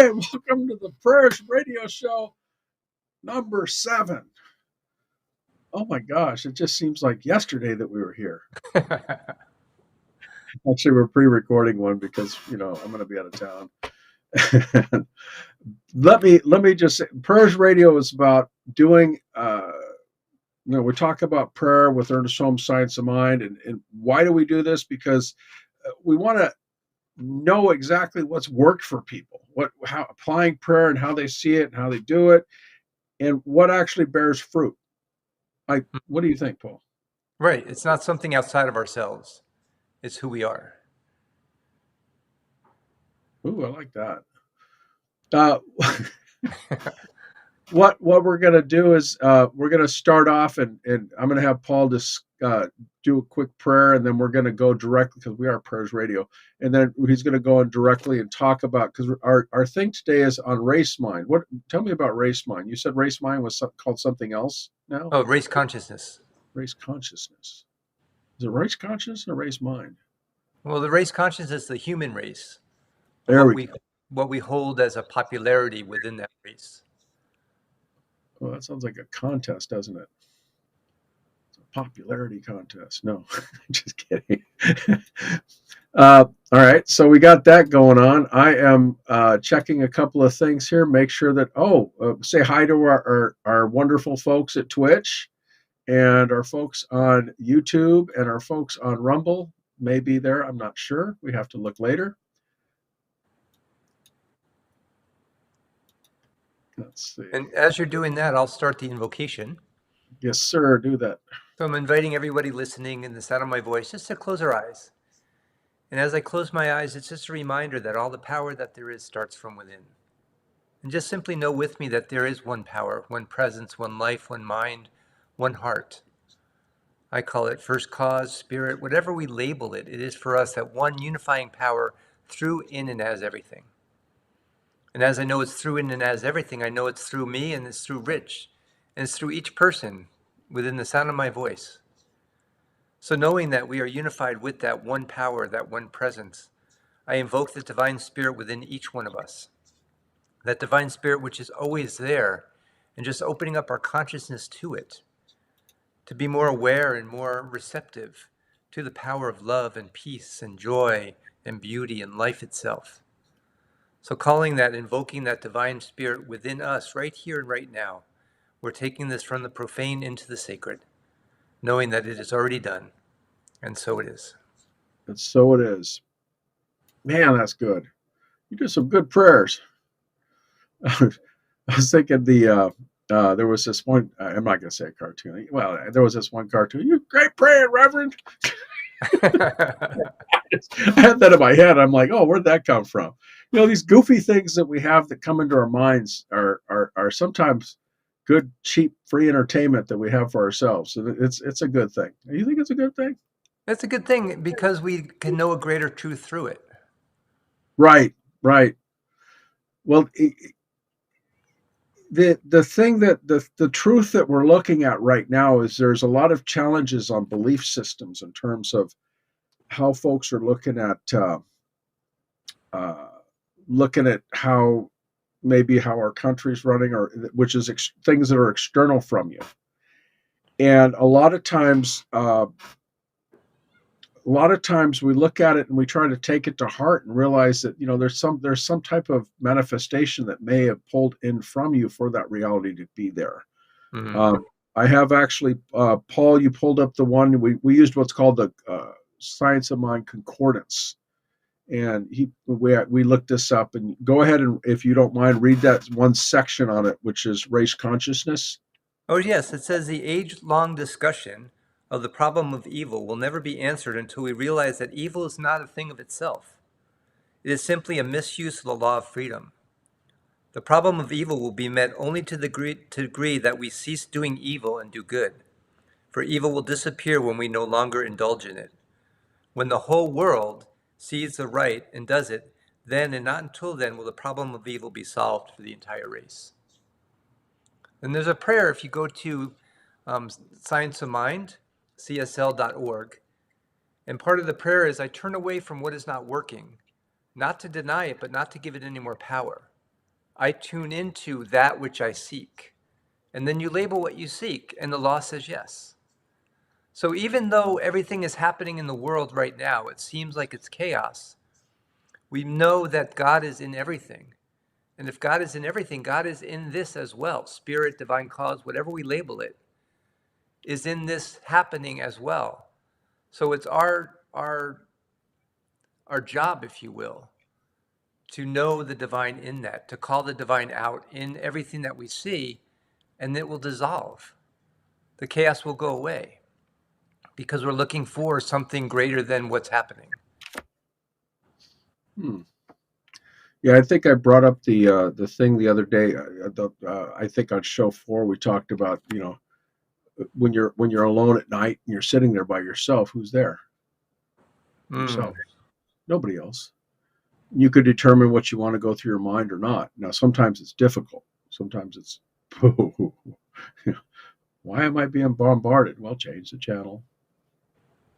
right, welcome to the Prayers Radio Show number 7. Oh my gosh, it just seems like yesterday that we were here. Actually, we're pre-recording one because I'm going to be out of town. let me just say, Prayers Radio is about doing. We talk about prayer with Ernest Holmes' Science of Mind, and why do we do this? Because we want to know exactly what's worked for people, how applying prayer and how they see it and how they do it, and what actually bears fruit. What do you think, Paul? Right. It's not something outside of ourselves. It's who we are. Ooh, I like that. What we're going to do is we're going to start off, and I'm going to have Paul just do a quick prayer, and then we're going to go directly, because we are Prayers Radio, and then he's going to go in directly and talk about, because our thing today is on race mind. Tell me about race mind. You said race mind was called something else now? Oh, race consciousness. Race consciousness. Is it race consciousness or race mind? Well, the race consciousness is the human race. What we hold as a popularity within that race. Well, that sounds like a contest, doesn't it? It's a popularity contest. No, just kidding. All right, so we got that going on. I am checking a couple of things here. Make sure that, say hi to our wonderful folks at Twitch, and our folks on YouTube, and our folks on Rumble may be there. I'm not sure. We have to look later. Let's see. And as you're doing that, I'll start the invocation. Yes, sir. Do that. So I'm inviting everybody listening in the sound of my voice just to close their eyes. And as I close my eyes, it's just a reminder that all the power that there is starts from within. And just simply know with me that there is one power, one presence, one life, one mind, one heart. I call it first cause, spirit, whatever we label it, it is for us that one unifying power through, in, and as everything. And as I know it's through, in, and as everything, I know it's through me, and it's through Rich, and it's through each person within the sound of my voice. So knowing that we are unified with that one power, that one presence, I invoke the divine spirit within each one of us. That divine spirit which is always there, and just opening up our consciousness to it, to be more aware and more receptive to the power of love and peace and joy and beauty and life itself. So calling that, invoking that divine spirit within us right here and right now, we're taking this from the profane into the sacred, knowing that it is already done, and so it is. And so it is. Man, that's good. You do some good prayers. I was thinking there was this one, I'm not going to say a cartoon. Well, there was this one cartoon. You great praying, Reverend. I had that in my head. I'm like, oh, where'd that come from? These goofy things that we have that come into our minds are sometimes good, cheap, free entertainment that we have for ourselves. So it's a good thing. You think it's a good thing? It's a good thing because we can know a greater truth through it. Right. Well, the thing that the truth that we're looking at right now is there's a lot of challenges on belief systems in terms of how folks are looking at how our country's running, or which is things that are external from you. And a lot of times we look at it and we try to take it to heart and realize that there's some type of manifestation that may have pulled in from you for that reality to be there. Mm-hmm. I have actually, Paul, you pulled up the one we used what's called the Science of Mind Concordance, and we looked this up. And go ahead and, if you don't mind, read that one section on it, which is race consciousness. Oh yes, it says the age-long discussion of the problem of evil will never be answered until we realize that evil is not a thing of itself. It is simply a misuse of the law of freedom. The problem of evil will be met only to the degree that we cease doing evil and do good. For evil will disappear when we no longer indulge in it. When the whole world sees the right and does it, then and not until then will the problem of evil be solved for the entire race. And there's a prayer if you go to Science of Mind, csl.org. And part of the prayer is, I turn away from what is not working, not to deny it, but not to give it any more power. I tune into that which I seek. And then you label what you seek, and the law says yes. So even though everything is happening in the world right now, it seems like it's chaos, we know that God is in everything. And if God is in everything, God is in this as well. Spirit, divine cause, whatever we label it, is in this happening as well. So it's our job, if you will, to know the divine in that, to call the divine out in everything that we see, and it will dissolve. The chaos will go away because we're looking for something greater than what's happening. Hmm. Yeah, I think I brought up the thing the other day. I think on show 4 we talked about, when you're alone at night and you're sitting there by yourself, who's there? Mm. Yourself. Nobody else. You could determine what you want to go through your mind or not. Now, sometimes it's difficult. Sometimes it's, why am I being bombarded? Well, change the channel,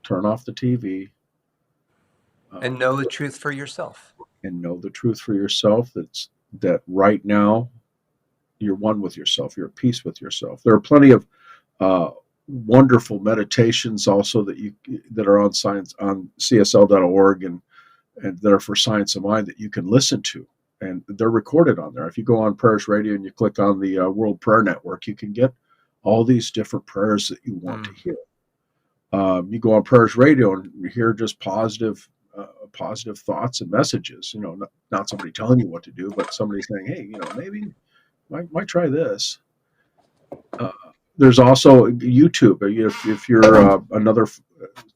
turn off the TV, And uh, know the truth for yourself. and know the truth for yourself. That right now you're one with yourself. You're at peace with yourself. There are plenty of uh, wonderful meditations also that are on science on CSL.org and that are for Science of Mind that you can listen to, and they're recorded on there. If you go on Prayers Radio and you click on the World Prayer Network, you can get all these different prayers that you want to Mm. hear. You go on Prayers Radio and you hear just positive thoughts and messages. Not somebody telling you what to do, but somebody saying, "Hey, maybe might try this." Uh, there's also YouTube. If you're another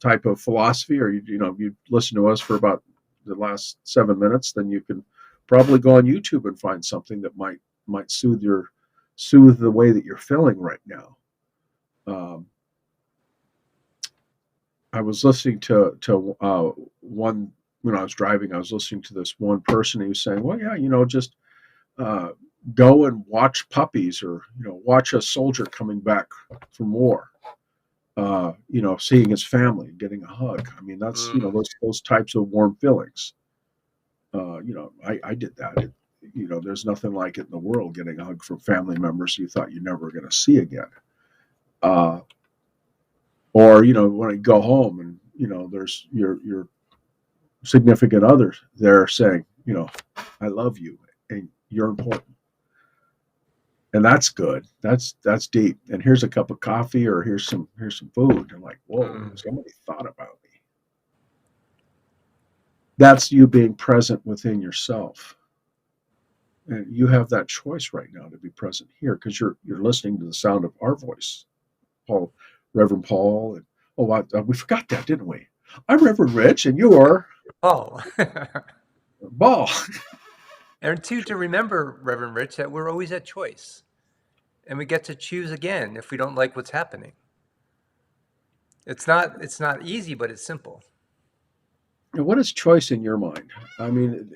type of philosophy, or you listen to us for about the last 7 minutes, then you can probably go on YouTube and find something that might soothe the way that you're feeling right now. Um, I was listening to one when I was driving. I was listening to this one person who was saying, "Well, yeah, just uh, go and watch puppies, or watch a soldier coming back from war. Seeing his family, getting a hug. I mean, that's Mm. those types of warm feelings. I did that. There's nothing like it in the world, getting a hug from family members you thought you never were going to see again. Uh, or when I go home and there's your significant others there saying, I love you and you're important. And that's good. That's deep. And here's a cup of coffee, or here's some food. I'm like, whoa, Mm. somebody thought about me. That's you being present within yourself. And you have that choice right now to be present here because you're listening to the sound of our voice. Paul, Reverend Paul, and we forgot that, didn't we? I'm Reverend Rich, and you are Oh. Paul. And two, to remember, Reverend Rich, that we're always at choice. And we get to choose again if we don't like what's happening. It's not easy, but it's simple. And what is choice in your mind? I mean,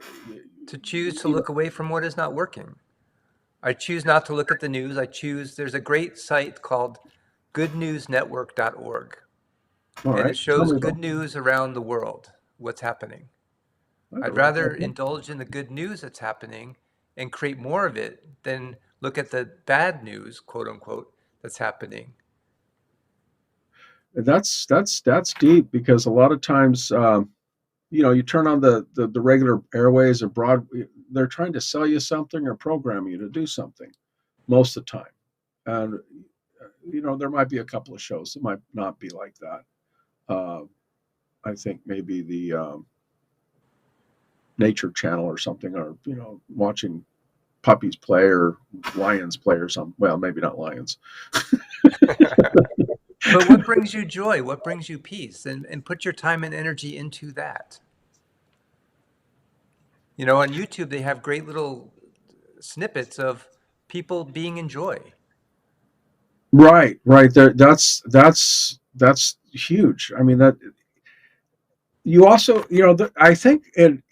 To choose to you know, look away from what is not working. I choose not to look at the news. There's a great site called goodnewsnetwork.org, all and right, it tell shows me good about. news around the world, what's happening. I'd Oh, rather okay. indulge in the good news that's happening and create more of it than look at the bad news, quote unquote, that's happening. That's deep because a lot of times, you turn on the regular airways and they're trying to sell you something or program you to do something most of the time. And there might be a couple of shows that might not be like that. Uh, I think maybe the Nature Channel or something, or watching puppies play or lions play or something. Well, maybe not lions. But what brings you joy? What brings you peace? And put your time and energy into that. On YouTube, they have great little snippets of people being in joy. Right there. That's huge. I mean, that you also, I think, and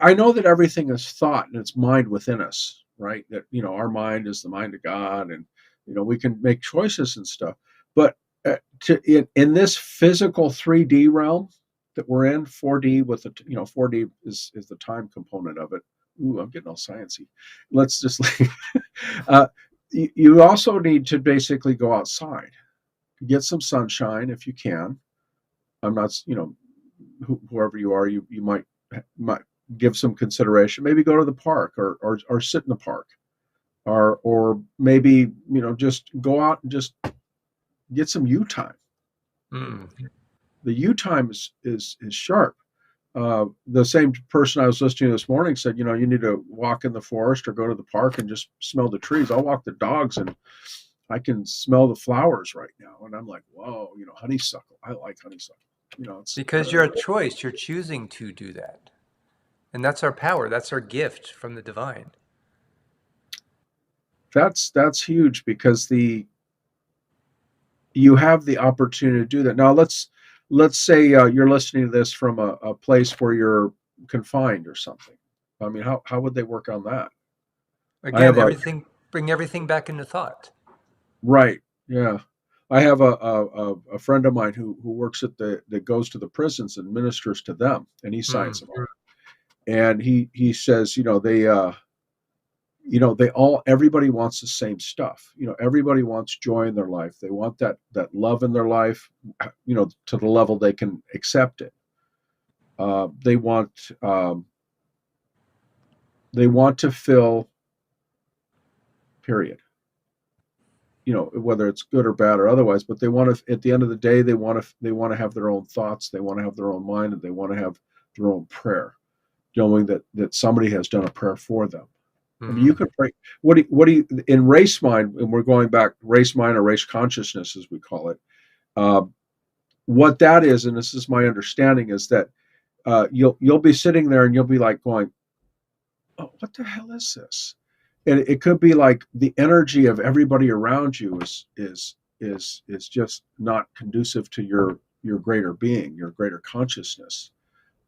I know that everything is thought and it's mind within us, right? That our mind is the mind of God, and we can make choices and stuff. But in this physical 3D realm that we're in, 4D with the 4D is the time component of it. ooh, I'm getting all sciencey. Let's just uh, you also need to basically go outside, get some sunshine if you can. I'm not, whoever you are, you might give some consideration. Maybe go to the park or sit in the park, or maybe just go out and just get some you time. Mm. The you time is sharp. The same person I was listening to this morning said, you need to walk in the forest or go to the park and just smell the trees. I'll walk the dogs and I can smell the flowers right now. And I'm like, whoa, honeysuckle. I like honeysuckle. It's Because you're a choice, you're choosing to do that. And that's our power. That's our gift from the divine. that's huge because you have the opportunity to do that. Now let's say you're listening to this from a place where you're confined or something. I mean, how would they work on that? I Again, have a bring everything back into thought. right, yeah. I have a friend of mine who works at that goes to the prisons and ministers to them, and he signs Mm. them up. And he says, they all everybody wants the same stuff. Everybody wants joy in their life. They want that love in their life, to the level they can accept it. They want to fill, period. Whether it's good or bad or otherwise, but they want to, at the end of the day, they want to have their own thoughts, they want to have their own mind, and they want to have their own prayer, knowing that somebody has done a prayer for them. I mean, you Mm. could pray. What do you in race mind? And we're going back race mind or race consciousness, as we call it. Uh, what that is, and this is my understanding, is that you'll be sitting there and you'll be like going, "Oh, what the hell is this?" And it could be like the energy of everybody around you is just not conducive to your greater being, your greater consciousness.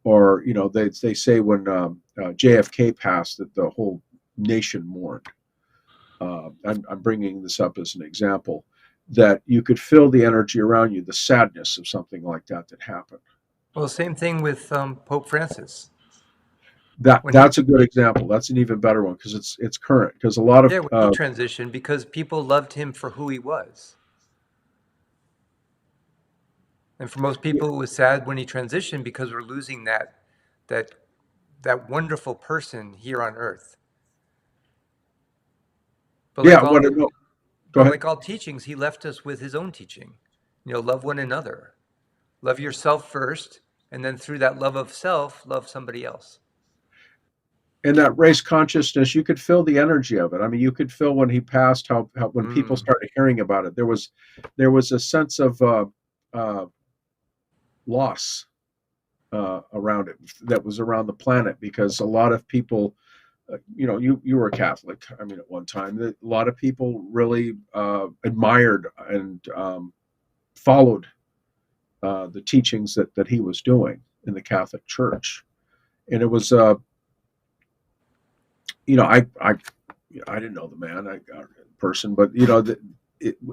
Or they say when JFK passed that the whole nation mourned. I'm bringing this up as an example that you could feel the energy around you, the sadness of something like that happened. Well, same thing with Pope Francis. That When he, that's a good example. That's an even better one because it's current. Because a lot of yeah, when he transitioned, because people loved him for who he was. And for most yeah, people, it was sad when he transitioned because we're losing that that wonderful person here on earth. But yeah. like What? all No, go but ahead. like all teachings, he left us with his own teaching. Love one another. Love yourself first, and then through that love of self, love somebody else. In that race consciousness, you could feel the energy of it. I mean, you could feel when he passed how when people Mm. started hearing about it, there was a sense of uh, loss around it that was around the planet because a lot of people, you were a Catholic. I mean, at one time, a lot of people really admired and followed the teachings that he was doing in the Catholic Church, and it was, I didn't know the man, person, but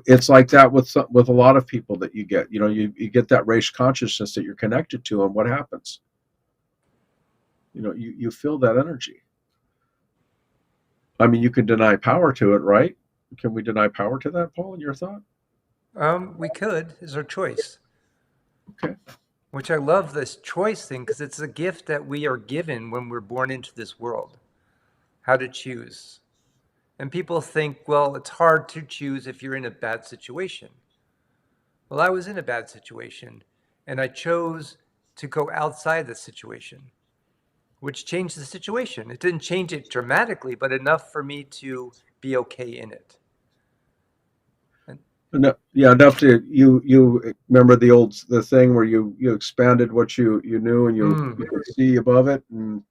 it's like that with a lot of people that you get. You get that race consciousness that you're connected to, and what happens? You feel that energy. I mean, you can deny power to it, right? Can we deny power to that, Paul? In your thought? We could, is our choice. Okay. Which I love this choice thing because it's a gift that we are given when we're born into this world. How to choose. And people think, well, it's hard to choose if you're in a bad situation. Well, I was in a bad situation and I chose to go outside the situation, which changed the situation. It didn't change it dramatically, but enough for me to be okay in it. And, Yeah, enough to you remember the thing where you expanded what you knew and you mm, could see above it, and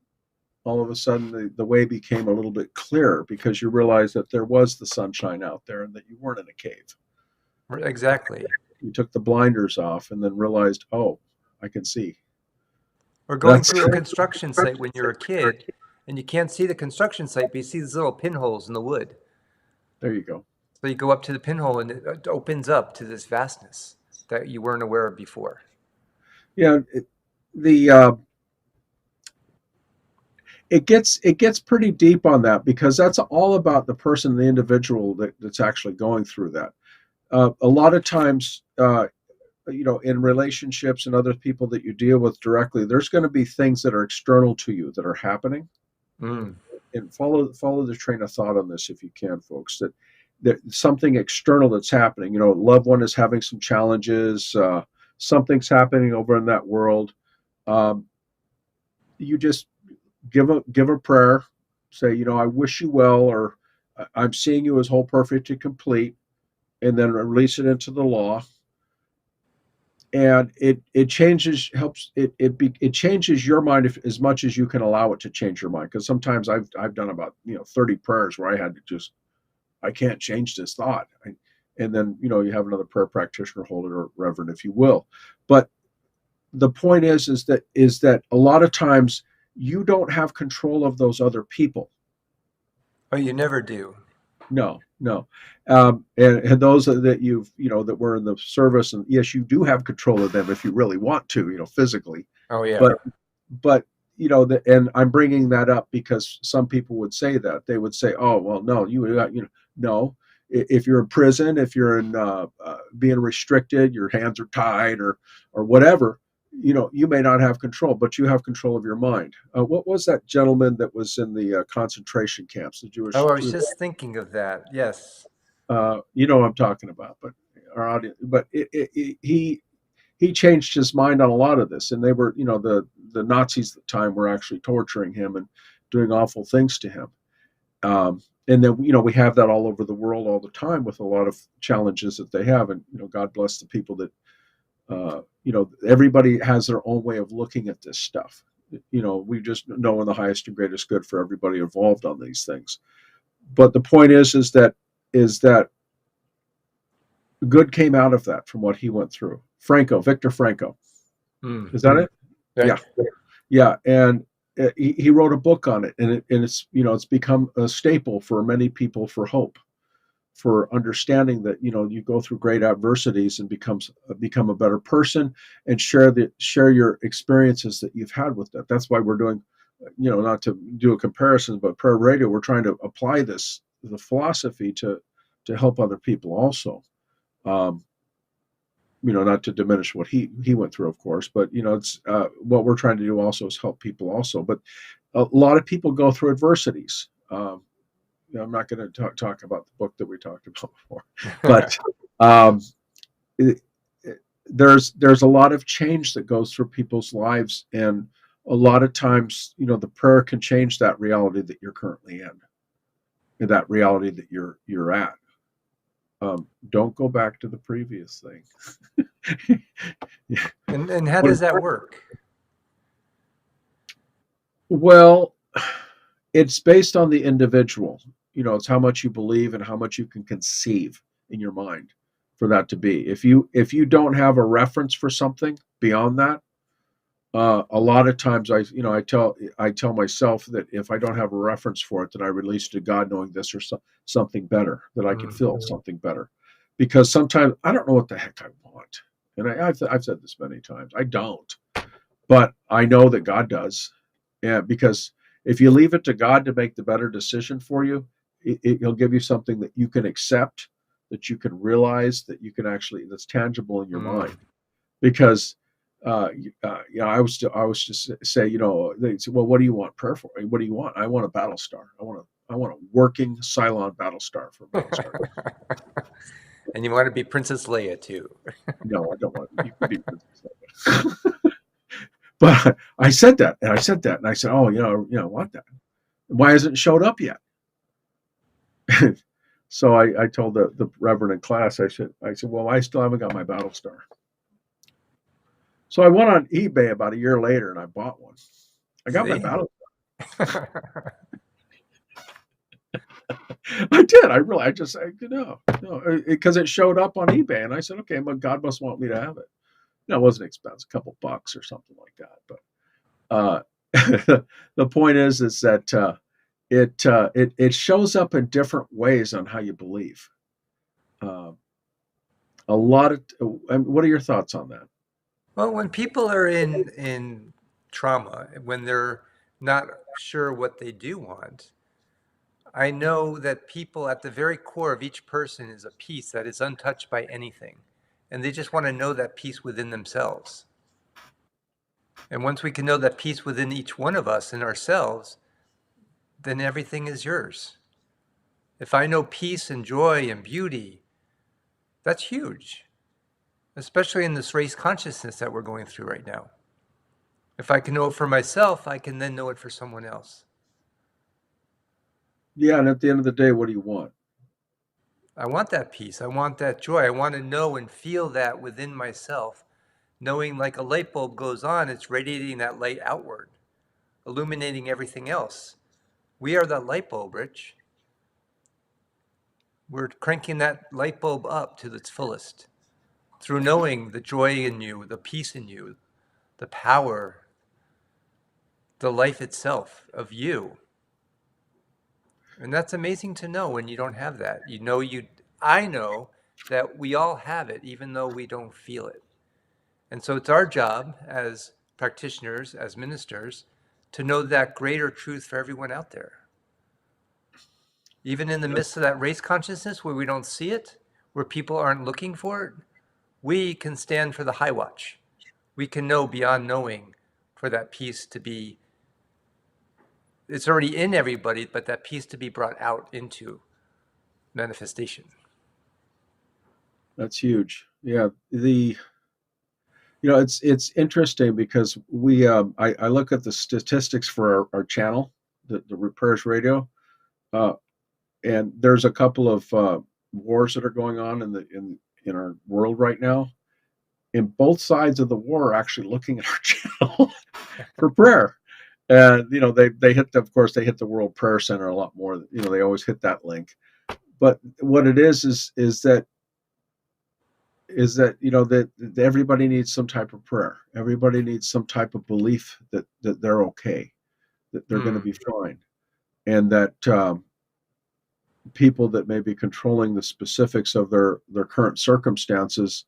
all of a sudden the way became a little bit clearer because you realized that there was the sunshine out there and that you weren't in a cave. exactly. You took the blinders off and then realized, oh, I can see. Or going That's through a construction site when you're a kid and you can't see the construction site, but you see these little pinholes in the wood. there you go. So you go up to the pinhole and it opens up to this vastness that you weren't aware of before. Yeah, the it gets pretty deep on that, because that's all about the person, the individual that's actually going through that. A lot of times, in relationships and other people that you deal with directly, there's going to be things that are external to you that are happening. Mm. And follow the train of thought on this if you can, folks. That something external that's happening. A loved one is having some challenges. Something's happening over in that world. Um, you just give a prayer. Say, I wish you well, or I'm seeing you as whole, perfect, and complete, and then release it into the law. And it changes, helps it changes your mind, as much as you can allow it to change your mind. Because sometimes I've done about 30 prayers where I had to just, I can't change this thought. And then you have another prayer practitioner hold it, or reverend, if you will. But the point is that a lot of times you don't have control of those other people. Oh, you never do. No, no. And those that that were in the service, and yes, you do have control of them if you really want to, physically. Oh, yeah. But and I'm bringing that up because some people would say that. They would say, oh, well, no, no. If you're in prison, if you're in being restricted, your hands are tied, or whatever, you may not have control, but you have control of your mind. What was that gentleman that was in the concentration camps, the Oh, Jewish? I was just thinking of that. Yes. You know what I'm talking about, but our audience, but he changed his mind on a lot of this, and they were, the Nazis at the time were actually torturing him and doing awful things to him. And then we have that all over the world all the time, with a lot of challenges that they have, and God bless the people that everybody has their own way of looking at this stuff. We just know in the highest and greatest good for everybody involved on these things. But the point is that good came out of that from what he went through. Victor Franco. Mm. Is that it? Yeah. Right. Yeah. And he wrote a book on it, and it's become a staple for many people, for hope, for understanding that you go through great adversities and become a better person, and share your experiences that you've had with that. That's why we're doing, not to do a comparison, but prayer radio, we're trying to apply the philosophy to help other people also. Um, not to diminish what he went through, of course, but it's what we're trying to do also is help people also. But a lot of people go through adversities. I'm not going to talk about the book that we talked about before, but um, it, there's a lot of change that goes through people's lives, and a lot of times, the prayer can change that reality that you're currently in, and that reality that you're at. Don't go back to the previous thing. And how What- does that work? Well, it's based on the individual. It's how much you believe and how much you can conceive in your mind for that to be. If you don't have a reference for something beyond that, a lot of times I tell myself that if I don't have a reference for it, that I release to God, knowing this or something better, that I can Mm. feel something better. Because sometimes I don't know what the heck I want, and I've said this many times. I don't, but I know that God does. Yeah, because if you leave it to God to make the better decision for you, he'll give you something that you can accept, that you can realize, that you can actually, that's tangible in your Mm. mind. Because I was just say, they say, well, what do you want prayer for? What do you want? I want a battle star. I want a working Cylon battle star for battle star. And you want to be Princess Leia too. No, I don't want. You can be Princess. But I said that, and I said that, and I said, oh, I want that. Why hasn't it showed up yet? So I told the reverend in class, I said, well, I still haven't got my battle star. So I went on eBay about a year later and I bought one. I got my See? battle. I did. I just, no, because it showed up on eBay, and I said, okay, but God must want me to have it. It wasn't expensive, a couple bucks or something like that. But the point is that it shows up in different ways on how you believe. Uh, a lot of. What are your thoughts on that? Well, when people are in trauma, when they're not sure what they do want. I know that people at the very core of each person is a peace that is untouched by anything. And they just want to know that peace within themselves. And once we can know that peace within each one of us and ourselves, then everything is yours. If I know peace and joy and beauty, that's huge, especially in this race consciousness that we're going through right now. If I can know it for myself, I can then know it for someone else. Yeah, and at the end of the day, what do you want? I want that peace. I want that joy. I want to know and feel that within myself, knowing like a light bulb goes on, it's radiating that light outward, illuminating everything else. We are that light bulb, Rich. We're cranking that light bulb up to its fullest through knowing the joy in you, the peace in you, the power, the life itself of you. And that's amazing to know when you don't have that. I know that we all have it, even though we don't feel it. And so it's our job as practitioners, as ministers, to know that greater truth for everyone out there. Even in the midst of that race consciousness where we don't see it, where people aren't looking for it, we can stand for the high watch. We can know beyond knowing for that peace to be, it's already in everybody, but that peace to be brought out into manifestation. That's huge. Yeah, it's interesting because I look at the statistics for our channel, the Repairs Radio, uh, and there's a couple of wars that are going on in our world right now, and both sides of the war are actually looking at our channel for prayer. And they hit of course they hit the World Prayer Center a lot more. They always hit that link. But what it is that that everybody needs some type of prayer. Everybody needs some type of belief that they're okay, that they're going to Hmm. be fine, and that people that may be controlling the specifics of their current circumstances,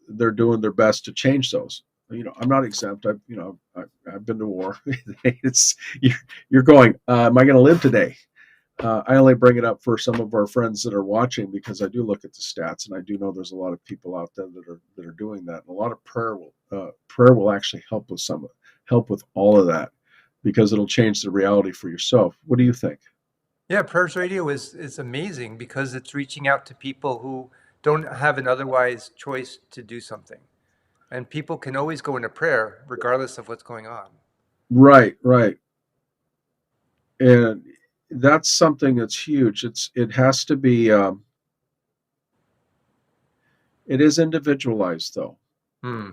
they're doing their best to change those. I'm not exempt. I've been to war. it's you're, you're going. Am I going to live today? I only bring it up for some of our friends that are watching because I do look at the stats and I do know there's a lot of people out there that are doing that. And a lot of prayer will actually help with all of that because it'll change the reality for yourself. What do you think? Yeah, Prayers Radio is amazing because it's reaching out to people who don't have an otherwise choice to do something. And people can always go into prayer regardless of what's going on. Right, right, and that's something that's huge. It has to be. It is individualized though. Hmm.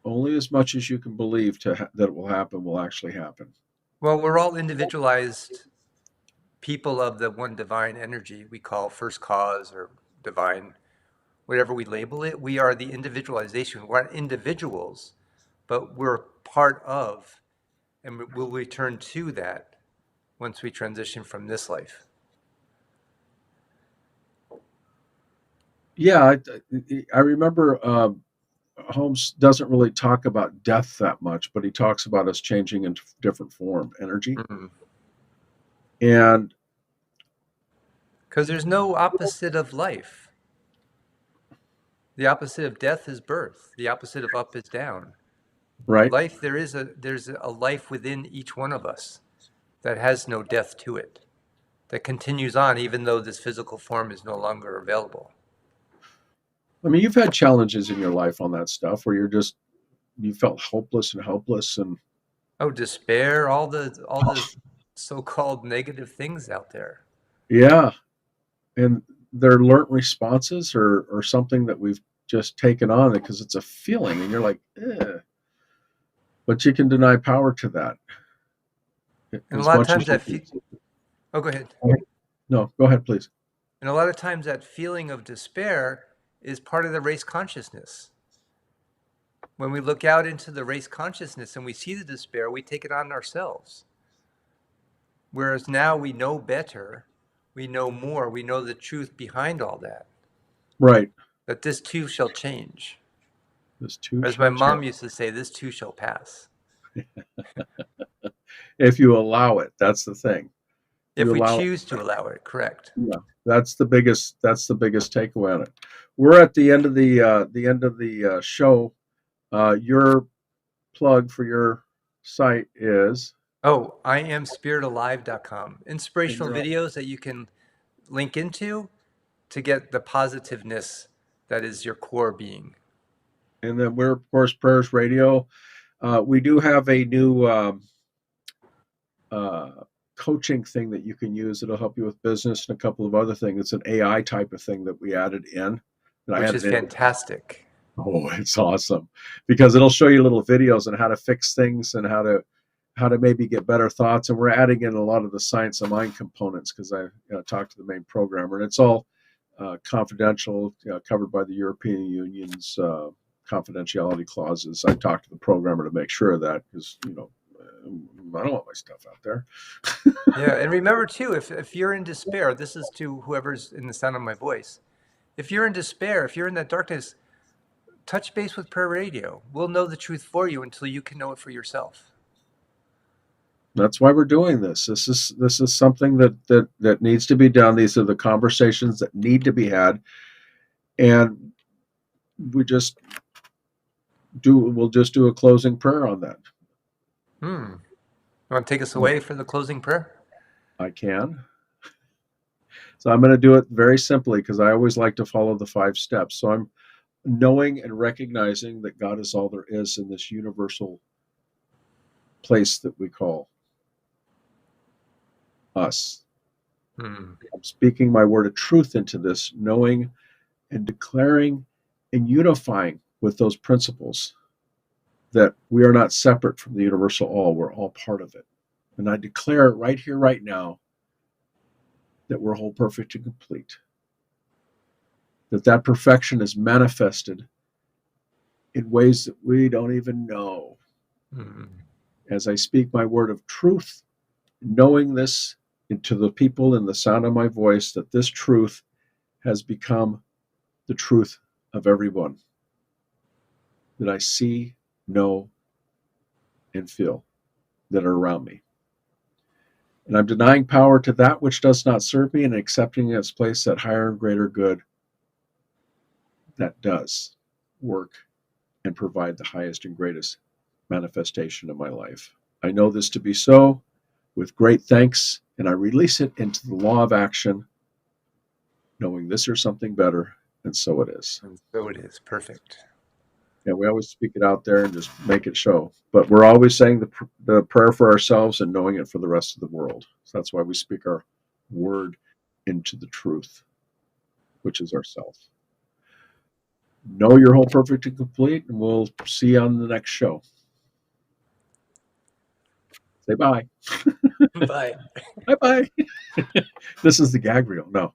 Only as much as you can believe that it will happen will actually happen. Well, we're all individualized people of the one divine energy we call first cause or divine, whatever we label it. We are the individualization. We're not individuals, but we're part of, and we'll return to that once we transition from this life. Yeah, I remember Holmes doesn't really talk about death that much, but he talks about us changing into different form, energy. Mhm. And Because there's no opposite of life. The opposite of death is birth. The opposite of up is down. right, Life, there's a life within each one of us that has no death to it, that continues on even though this physical form is no longer available. I mean, you've had challenges in your life on that stuff where you felt hopeless and helpless, and Oh, despair, all the so-called negative things out there. yeah, and they're learned responses or something that we've just taken on because it's a feeling, and you're like, but you can deny power to that And a as lot of much times as you that can. oh, go ahead. No, go ahead, please. And a lot of times that feeling of despair is part of the race consciousness. When we look out into the race consciousness and we see the despair, we take it on ourselves. Whereas now we know better, we know more, we know the truth behind all that, Right. that this too shall change. This too As my shall change. mom used to say, this too shall pass. if you allow it. That's the thing. If You we allow it. choose to allow it, correct. Yeah, that's the biggest takeaway on it. We're at the end of the show. Your plug for your site is, Oh, I am spiritalive.com. and Inspirational you're videos that you can link into to get the positiveness that is your core being. and then we're of course Prayers Radio. We do have a new uh, coaching thing that you can use that'll help you with business and a couple of other things. It's an AI type of thing that we added in. That I Which added is in. fantastic. Oh, it's awesome because it'll show you little videos on how to fix things and how to maybe get better thoughts. And we're adding in a lot of the science of mind components because I talked to the main programmer, and it's all confidential, covered by the European Union's confidentiality clauses. I talked to the programmer to make sure of that because I don't want my stuff out there. Yeah, and remember too, if you're in despair, this is to whoever's in the sound of my voice. If you're in despair, if you're in that darkness, touch base with Prayer Radio. We'll know the truth for you until you can know it for yourself. That's why we're doing this. This is something that needs to be done. These are the conversations that need to be had, and we just we'll just do a closing prayer on that. You want to take us away for the closing prayer? I can. So I'm going to do it very simply because I always like to follow the 5 steps. So I'm knowing and recognizing that God is all there is in this universal place that we call us. I'm speaking my word of truth into this, knowing and declaring and unifying with those principles that we are not separate from the universal all. We're all part of it. And I declare right here, right now, that we're whole, perfect, and complete. That perfection is manifested in ways that we don't even know. As I speak my word of truth, knowing this into the people in the sound of my voice, that this truth has become the truth of everyone that I see, know, and feel that are around me. And I'm denying power to that which does not serve me and accepting its place that higher and greater good that does work and provide the highest and greatest manifestation of my life. I know this to be so with great thanks, and I release it into the law of action, knowing this or something better, and so it is. And so it is. Perfect. Yeah, we always speak it out there and just make it show. But we're always saying the prayer for ourselves and knowing it for the rest of the world. So that's why we speak our word into the truth, which is ourself. Know your whole, perfect, and complete, and we'll see you on the next show. Say bye. Bye. Bye bye. This is the gag reel. No.